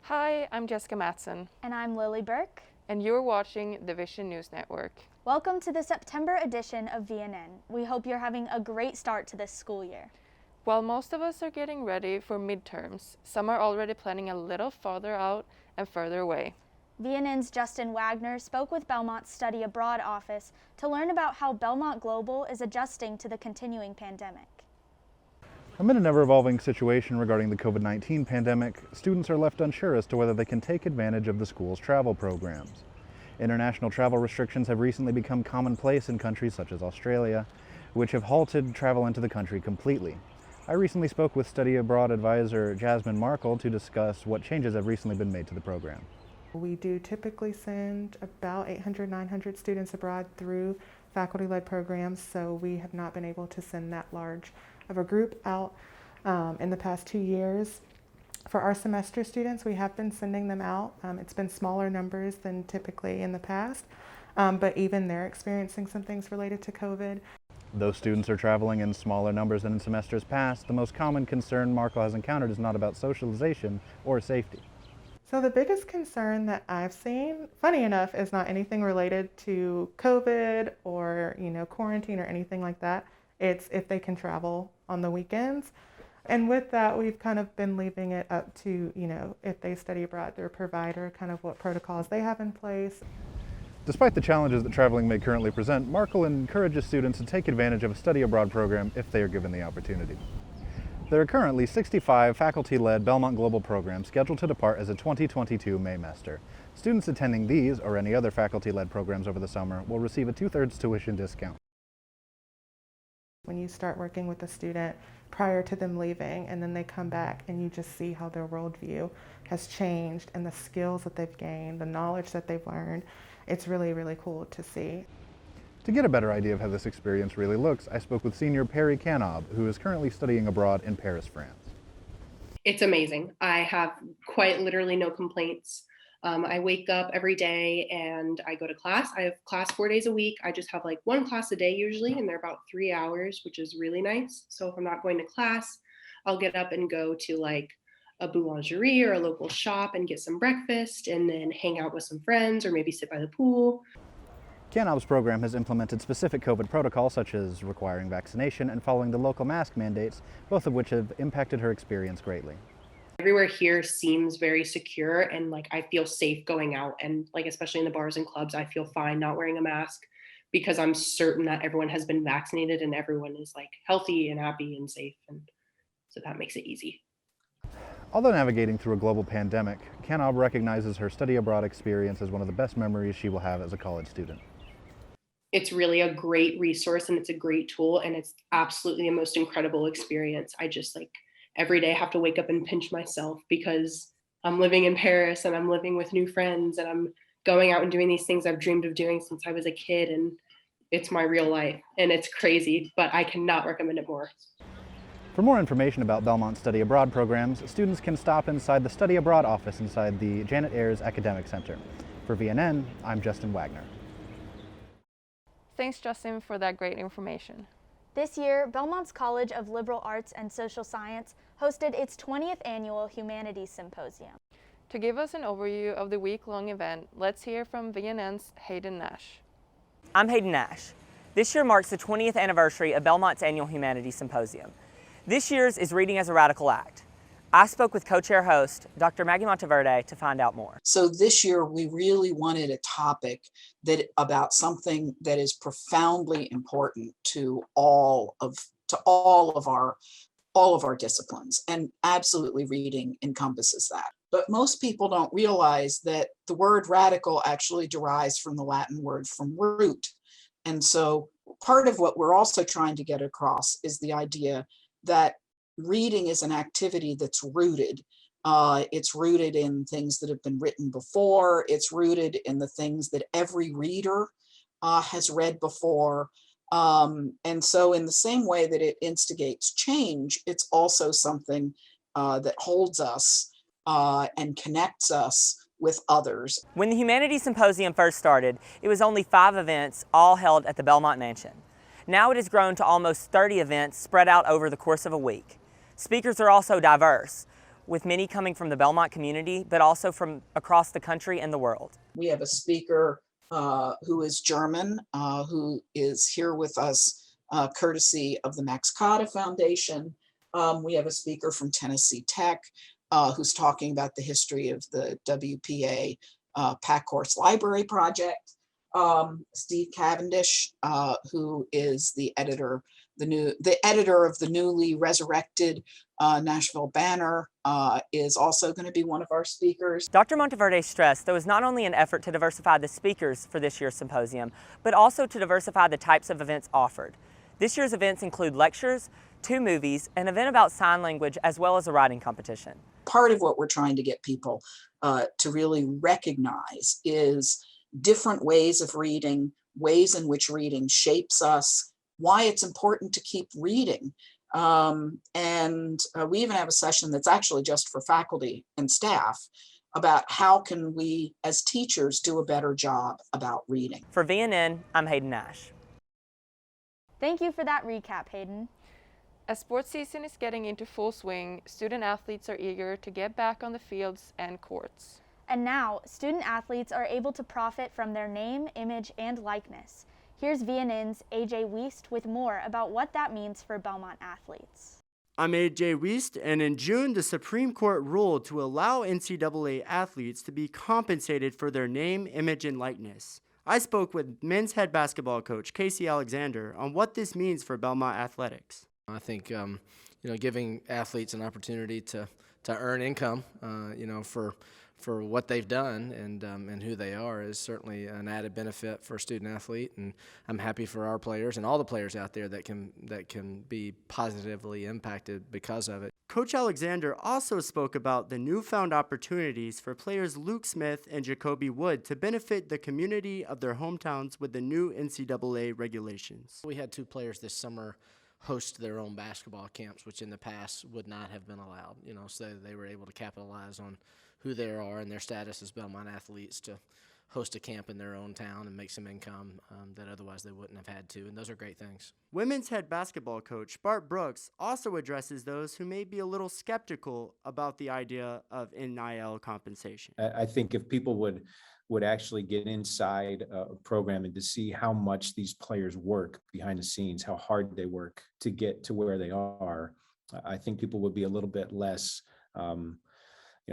Hi, I'm Jessica Matson. And I'm Lily Burke. And you're watching the Vision News Network. Welcome to the September edition of VNN. We hope you're having a great start to this school year. While most of us are getting ready for midterms, some are already planning a little farther out and further away. VNN's Justin Wagner spoke with Belmont's Study Abroad office to learn about how Belmont Global is adjusting to the continuing pandemic. Amid an ever-evolving situation regarding the COVID-19 pandemic, students are left unsure as to whether they can take advantage of the school's travel programs. International travel restrictions have recently become commonplace in countries such as Australia, which have halted travel into the country completely. I recently spoke with Study Abroad advisor JASMINE to discuss what changes have recently been made to the program. We do typically send about 800, 900 students abroad through faculty-led programs, so we have not been able to send that large of a group out in the past 2 years. For our semester students, we have been sending them out. It's been smaller numbers than typically in the past, but even they're experiencing some things related to COVID. Though students are traveling in smaller numbers than in semesters past, the most common concern Markle has encountered is not about socialization or safety. So the biggest concern that I've seen, funny enough, is not anything related to COVID or quarantine or anything like that. It's if they can travel on the weekends. And with that, we've kind of been leaving it up to, if they study abroad, their provider, kind of what protocols they have in place. Despite the challenges that traveling may currently present, Markle encourages students to take advantage of a study abroad program if they are given the opportunity. There are currently 65 faculty-led Belmont Global programs scheduled to depart as a 2022 Maymester. Students attending these or any other faculty-led programs over the summer will receive a 2/3 tuition discount. When you start working with a student prior to them leaving and then they come back and you just see how their worldview has changed and the skills that they've gained, the knowledge that they've learned, it's really, really cool to see. To get a better idea of how this experience really looks, I spoke with senior Perry KANOV, who is currently studying abroad in Paris, France. It's amazing. I have quite literally no complaints. I wake up every day and I go to class. I have class 4 days a week. I just have like one class a day usually, and they're about 3 hours, which is really nice. So if I'm not going to class, I'll get up and go to like a boulangerie or a local shop and get some breakfast and then hang out with some friends or maybe sit by the pool. KANOV's program has implemented specific COVID protocols such as requiring vaccination and following the local mask mandates, both of which have impacted her experience greatly. Everywhere here seems very secure and like I feel safe going out, and like especially in the bars and clubs, I feel fine not wearing a mask because I'm certain that everyone has been vaccinated and everyone is like healthy and happy and safe, and so that makes it easy. Although navigating through a global pandemic, KANOV recognizes her study abroad experience as one of the best memories she will have as a college student. It's really a great resource and it's a great tool and it's absolutely the most incredible experience. I just like every day have to wake up and pinch myself because I'm living in Paris and I'm living with new friends and I'm going out and doing these things I've dreamed of doing since I was a kid, and it's my real life and it's crazy, but I cannot recommend it more. For more information about Belmont Study Abroad programs, students can stop inside the Study Abroad office inside the Janet Ayers Academic Center. For VNN, I'm Justin Wagner. Thanks, Justin, for that great information. This year, Belmont's College of Liberal Arts and Social Science hosted its 20th annual Humanities Symposium. To give us an overview of the week-long event, let's hear from VNN's Hayden Nash. I'm Hayden Nash. This year marks the 20th anniversary of Belmont's annual Humanities Symposium. This year's is Reading as a Radical Act. I spoke with co-chair host, Dr. MAGGIE Monteverde, to find out more. So this year we really wanted a topic about something that is profoundly important to all of our disciplines, and absolutely reading encompasses that. But most people don't realize that the word radical actually derives from the Latin word from root. And so part of what we're also trying to get across is the idea that reading is an activity that's rooted. It's rooted in things that have been written before. It's rooted in the things that every reader has read before. And so in the same way that it instigates change, it's also something that holds us and connects us with others. When the Humanities Symposium first started, it was only 5 events, all held at the Belmont Mansion. Now it has grown to almost 30 events spread out over the course of a week. Speakers are also diverse. with many coming from the Belmont community, but also from across the country and the world. We have a speaker who is German, who is here with us courtesy of the Max Kade Foundation. We have a speaker from Tennessee Tech who's talking about the history of the WPA Pack Horse Library Project. Steve Cavendish, who is the editor of the newly resurrected Nashville Banner, is also going to be one of our speakers. Dr. Monteverde stressed there was not only an effort to diversify the speakers for this year's symposium, but also to diversify the types of events offered. This year's events include lectures, 2 movies, an event about sign language, as well as a writing competition. Part of what we're trying to get people to really recognize is different ways of reading, ways in which reading shapes us, why it's important to keep reading. And we even have a session that's actually just for faculty and staff about how can we as teachers do a better job about reading. For VNN, I'm Hayden Nash. Thank you for that recap, Hayden. As sports season is getting into full swing, student athletes are eager to get back on the fields and courts. And now, student athletes are able to profit from their name, image, and likeness. Here's VNN's AJ Wiest with more about what that means for Belmont athletes. I'm AJ Wiest, and in June, the Supreme Court ruled to allow NCAA athletes to be compensated for their name, image, and likeness. I spoke with men's head basketball coach Casey Alexander on what this means for Belmont athletics. I think giving athletes an opportunity to earn income, for what they've done and who they are is certainly an added benefit for a student athlete, and I'm happy for our players and all the players out there that can be positively impacted because of it. Coach Alexander also spoke about the newfound opportunities for players Luke Smith and Jacoby Wood to benefit the community of their hometowns with the new NCAA regulations. We had 2 players this summer host their own basketball camps, which in the past would not have been allowed, so they were able to capitalize on who they are and their status as Belmont athletes to host a camp in their own town and make some income that otherwise they wouldn't have had to, and those are great things. Women's head basketball coach Bart Brooks also addresses those who may be a little skeptical about the idea of NIL compensation. I think if people would actually get inside a program and to see how much these players work behind the scenes, how hard they work to get to where they are, I think people would be a little bit less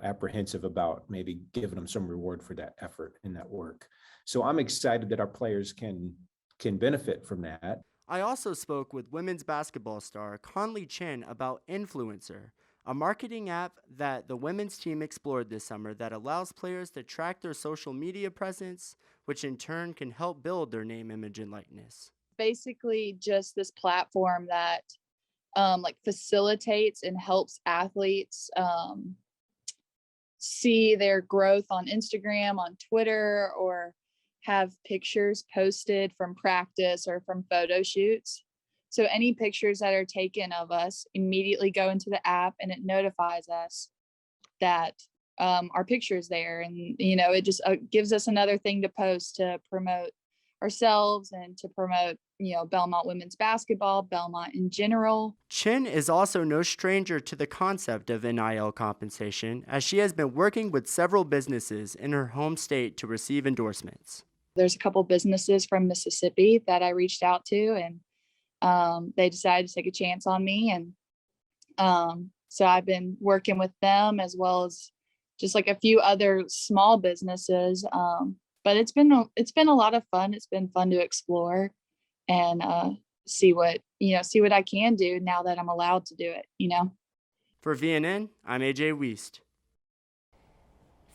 apprehensive about maybe giving them some reward for that effort and that work. So I'm excited that our players can benefit from that. I also spoke with women's basketball star Conley Chen about Influencer, a marketing app that the women's team explored this summer that allows players to track their social media presence, which in turn can help build their name, image, and likeness. Basically just this platform that facilitates and helps athletes see their growth on Instagram, on Twitter, or have pictures posted from practice or from photo shoots. So any pictures that are taken of us immediately go into the app and it notifies us that our picture is there. And, it just gives us another thing to post to promote ourselves and to promote, Belmont women's basketball, Belmont in general. Chen is also no stranger to the concept of NIL compensation, as she has been working with several businesses in her home state to receive endorsements. There's a couple businesses from Mississippi that I reached out to, and they decided to take a chance on me. And so I've been working with them as well as just a few other small businesses. But it's been a lot of fun. It's been fun to explore and see what I can do now that I'm allowed to do it, For VNN, I'm AJ Wiest.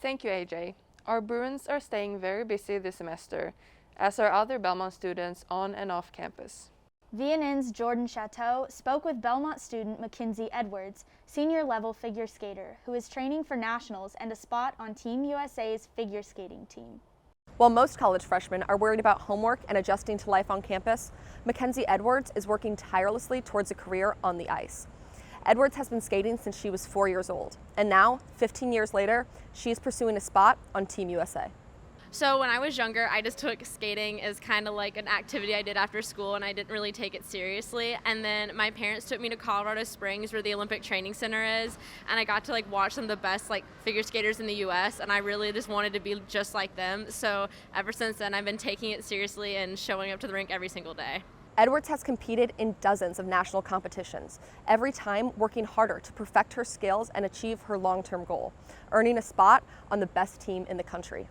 Thank you, AJ. Our Bruins are staying very busy this semester, as are other Belmont students on and off campus. VNN's Jordan Chateau spoke with Belmont student McKenzie Edwards, senior level figure skater, who is training for nationals and a spot on Team USA's figure skating team. While most college freshmen are worried about homework and adjusting to life on campus, McKenzie Edwards is working tirelessly towards a career on the ice. Edwards has been skating since she was 4 years old, and now, 15 years later, she is pursuing a spot on Team USA. So when I was younger, I just took skating as kind of like an activity I did after school, and I didn't really take it seriously. And then my parents took me to Colorado Springs, where the Olympic Training Center is, and I got to like watch some of the best like figure skaters in the U.S. and I really just wanted to be just like them. So ever since then, I've been taking it seriously and showing up to the rink every single day. Edwards has competed in dozens of national competitions, every time working harder to perfect her skills and achieve her long-term goal, earning a spot on the best team in the country.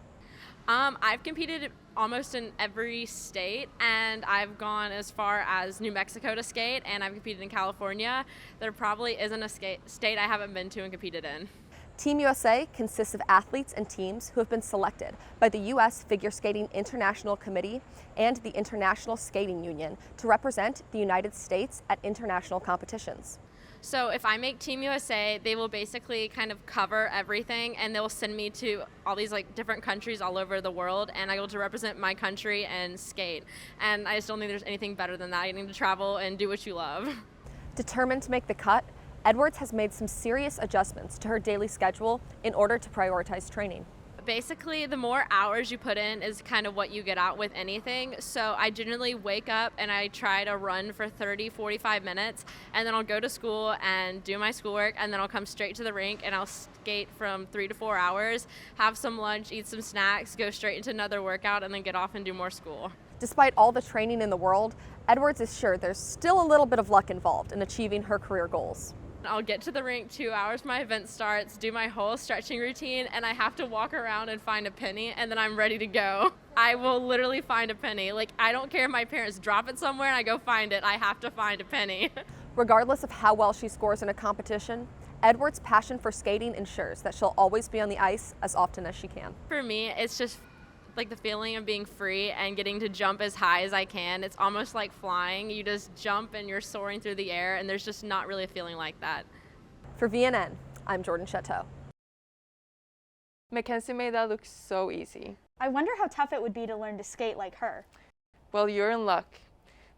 I've competed almost in every state, and I've gone as far as New Mexico to skate, and I've competed in California. There probably isn't a state I haven't been to and competed in. Team USA consists of athletes and teams who have been selected by the U.S. Figure Skating International Committee and the International Skating Union to represent the United States at international competitions. So if I make Team USA, they will basically kind of cover everything, and they'll send me to all these like different countries all over the world, and I go to represent my country and skate. And I just don't think there's anything better than that, getting to travel and do what you love. Determined to make the cut, Edwards has made some serious adjustments to her daily schedule in order to prioritize training. Basically, the more hours you put in is kind of what you get out with anything. So I generally wake up and I try to run for 30-45 minutes, and then I'll go to school and do my schoolwork, and then I'll come straight to the rink and I'll skate from 3 to 4 hours, have some lunch, eat some snacks, go straight into another workout, and then get off and do more school. Despite all the training in the world, Edwards is sure there's still a little bit of luck involved in achieving her career goals. I'll get to the rink 2 hours my event starts, do my whole stretching routine, and I have to walk around and find a penny, and then I'm ready to go. I will literally find a penny. Like, I don't care if my parents drop it somewhere and I go find it. I have to find a penny. Regardless of how well she scores in a competition, Edwards' passion for skating ensures that she'll always be on the ice as often as she can. For me, it's just like the feeling of being free and getting to jump as high as I can. It's almost like flying. You just jump and you're soaring through the air, and there's just not really a feeling like that. For VNN, I'm Jordan Chateau. Mackenzie made that look so easy. I wonder how tough it would be to learn to skate like her. Well, you're in luck.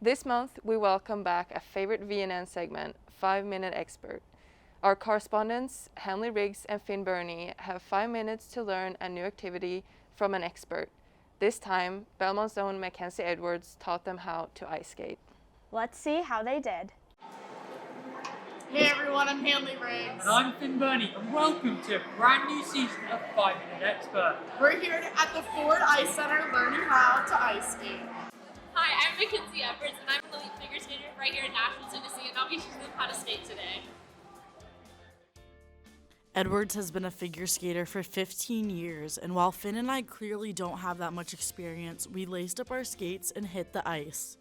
This month, we welcome back a favorite VNN segment, 5-Minute Expert. Our correspondents, Henley Riggs and Finn Burney, have 5 minutes to learn a new activity from an expert. This time, Belmont's own Mackenzie Edwards taught them how to ice skate. Let's see how they did. Hey everyone, I'm Henley Riggs. And I'm Finn Burney, and welcome to a brand new season of 5-Minute Expert. We're here at the Ford Ice Center learning how to ice skate. Hi, I'm Mackenzie Edwards, and I'm an elite figure skater right here in Nashville, Tennessee, and I'll be teaching them how to skate today. Edwards has been a figure skater for 15 years, and while Finn and I clearly don't have that much experience, we laced up our skates and hit the ice.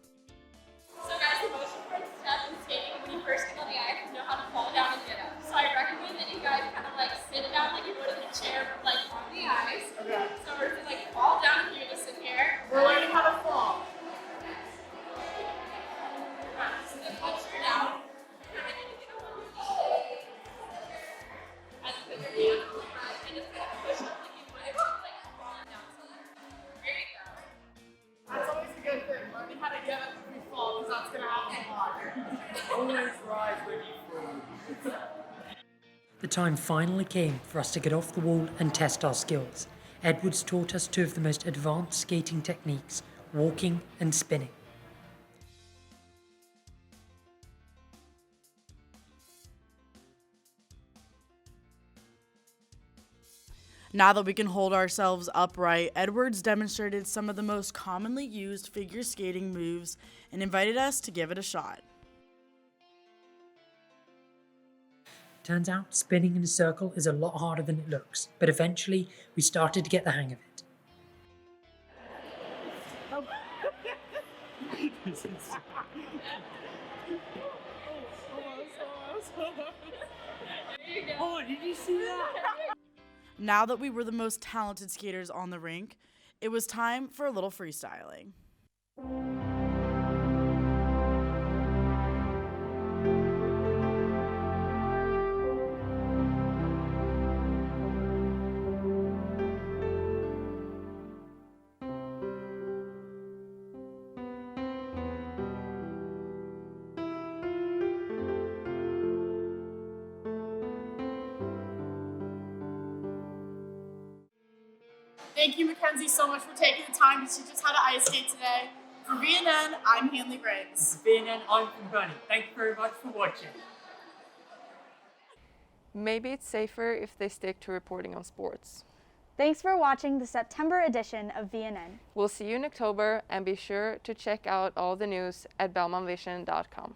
So guys, the most important step in skating when you first get on the ice is know how to fall down and get up. So I recommend that you guys kind of like sit down like you would in a chair, but like on the ice. Okay. So we're gonna like fall down if you're gonna sit here. We're learning how to fall. So then punch her down. That's always a good thing, learning how to get up if we fall, because that's going to happen a lot. Always rise when you fall. The time finally came for us to get off the wall and test our skills. Edwards taught us 2 of the most advanced skating techniques, walking and spinning. Now that we can hold ourselves upright, Edwards demonstrated some of the most commonly used figure skating moves and invited us to give it a shot. Turns out spinning in a circle is a lot harder than it looks, but eventually we started to get the hang of it. Oh, did you see that? Now that we were the most talented skaters on the rink, it was time for a little freestyling. Thank you, Mackenzie, so much for taking the time to teach us how to ice skate today. For VNN, I'm Hanley Griggs. For VNN, I'm from Bernie. Thank you very much for watching. Maybe it's safer if they stick to reporting on sports. Thanks for watching the September edition of VNN. We'll see you in October, and be sure to check out all the news at belmontvision.com.